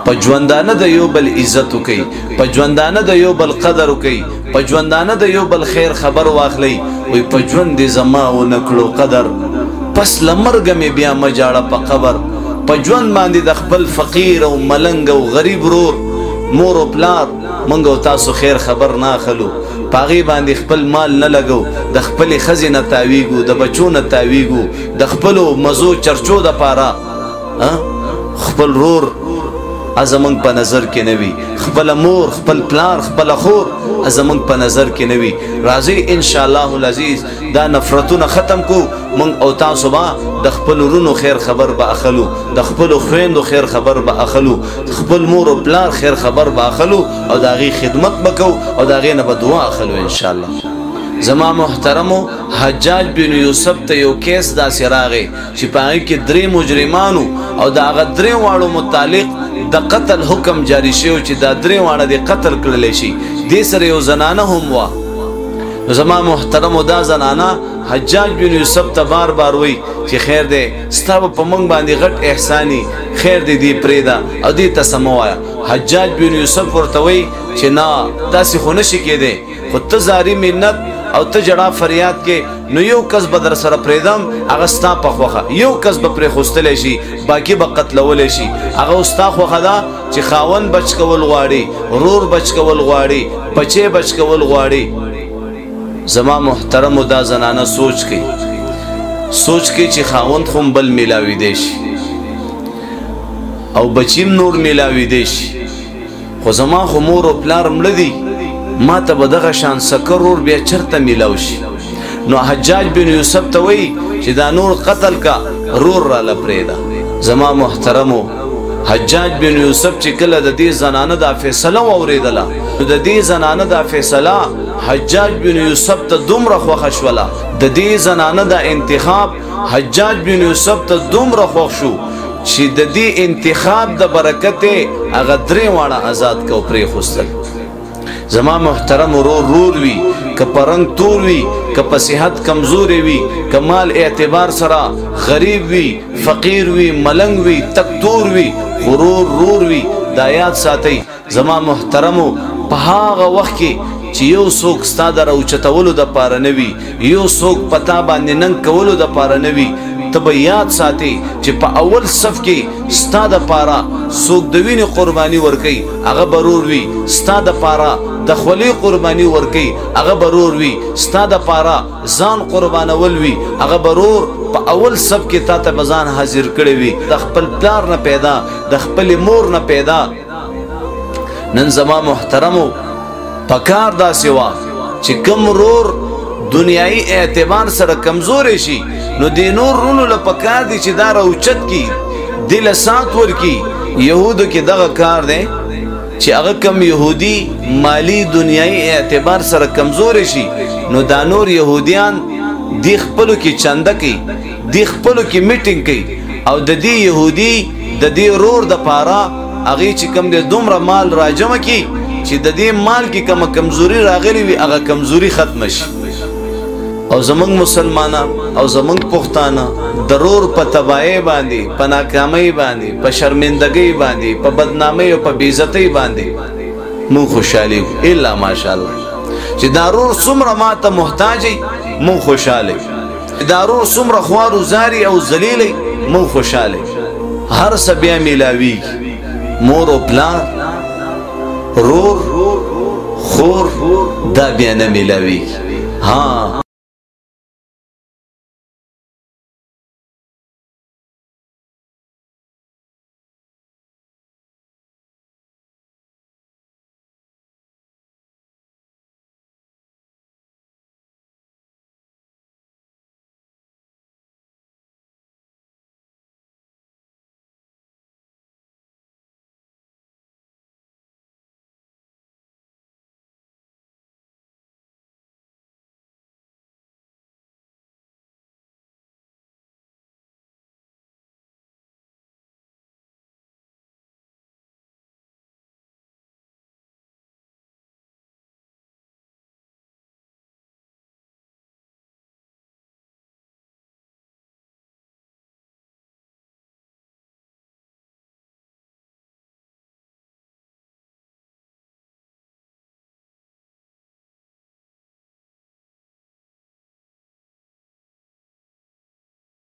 په ژوندانه د یو بل عزت وکي، په ژوندانه د یو بل قدر وکي، په ژوندانه د یو بل خیر خبر واخلي. وي په ژوند دې زما و نکړو قدر، پس لمرګ مې بیا مجاړه په قبر. په ژوند باندې د خپل فقیر او ملنګ او غریب رور مور او پلار منګ او تاسو خیر خبر نه اخلو، پاغي باندې خپل مال نه لګو، د خپل خزینه تاویګو، د بچو نه تاویګو، د خپل مزو چرچو د پاره خپل رور ازمنګ په نظر کې نوي، خپل مور خپل پلار خپل خور ازمنګ په نظر کې نوي. راځي ان شاء الله العزيز دا نفرتونه ختم کو، مونږ او تاسو با د خپل ورونو خیر خبر به اخلو، د خپل خويندو خیر خبر به اخلو، خپل مور او پلار خیر خبر به اخلو، او داغي خدمت وکاو، او داغي نه به دعا اخلو ان شاء الله. زما محترمو، حجاج بن یوسف ته یو کیس داسې راغی چې په هغې کې 3 مجرمانو او د هغه 3 واړو متعلق د قتل حکم جاری شوی چې دا 3 واړه د قتل کړلی شي. دې سره یو زنانه هم وه. زما محترمو، دا زنانه حجاج بن یوسف ته بار بار وی چې خیر دی ستا به په موږ باندې غټ احساني، خیر دی دې پرېږده او دې ته څه مه وایه. حجاج بن یوسف ورته وی چې نه داسې خو نشي کېدی، خو ته زاري منت او ته جړه فریاد کې نو یو کس به در سره پرېږدم، هغه ستا په خوښه، یو کس به پرېښوستلی شي، باقي به قتلولی شي. هغه ستا خوښه ده چې خاوند بچ کول غواړي، رور بچ کول غواړي، بچی بچ کول غواړي. زما محترمو، دا زنانه سوچ کوي چې خاوند خو بل میلاوي دی شي او بچیم نور میلاوي دی شي، خو زما خو مور او پلار مړه دي، ما ته به دغه شان سکر رور بیا چرته میلاو شي. نو حجاج بن یوسف ته وایي چې دا نور قتل کا، رور راله پرېږده. زما محترمو، حجاج بن یوسف چې کله د دې زنانه دا فیصله واورېدله، نو د دې زنانه دا فیصله حجاج بن یوسف ته دومره خوښه شوله، د دې زنانه دا انتخاب حجاج بن یوسف ته دومره خوښ شو چې د دې انتخاب د برکت هغه 3 واړه آزاد کو پرېښوستل. زما محترم، رور وي که په رنګ تور وي، که په صحت کمزوري وي، که مال اعتبار سره غریب وي، فقیر وي، ملنګ وي، تک تور وي، خو رور وي. دا یاد ساتئ زما محترمو، په هغه وخت کې چې یو څوک ستا د راوچتولو دپاره نه وي، یو څوک په تا باندې ننګ کولو دپاره نه وي، ته به یاد ساتي چې په اول صف کې ستا دپاره څوک د وینې قرباني ورکوي، هغه به رور وي. ستا دپاره د خولې قرباني ورکوي، هغه به رور وي. ستا دپاره ځان قربانول وي، هغه به رور په اول صف کې تا ته به ځان حاضر کړی وي، د خپل پلار نه پیدا، د خپلې مور نه پیدا. نن زما محترمو، پکار داسې وه چې کوم رور دنیایي اعتبار سره کمزوری شي، نو دې نور رونو له پکار دي چې دا راوچت کي، دې له سات ورکي. یهودو کې دغه کار دی چې هغه کم یهودي مالی دنیایي اعتبار سره کمزوری شي، نو دا نور یهودیان دی خپلو کې چنده کوي، دی خپلو کې میټینګ کوي، او د دې یهودي د دې رور د پاره هغې چې کم دی دومره مال راجمع کي چې د دې مال کې کومه کمزوري راغلی وي، هغه کمزوري ختمه شي. او زمونږ مسلمانان او زمونږ پښتانه د رور په تباهۍ باندې، په ناکامۍ باندې، په شرمندګۍ باندې، په بدنامۍ او په بېعزتۍ باندې مونږ خوشحالي الا ماشاءالله چې دا رور څومره ماته محتاجي، مونږ خوشحاله. دا رور څومره خوارو زاري او ذلیلي، مونږ خوشحاله. هر څه بیا میلاویږي، مور او پلار، رور، خور، دا بیا نه میلاویږي. ها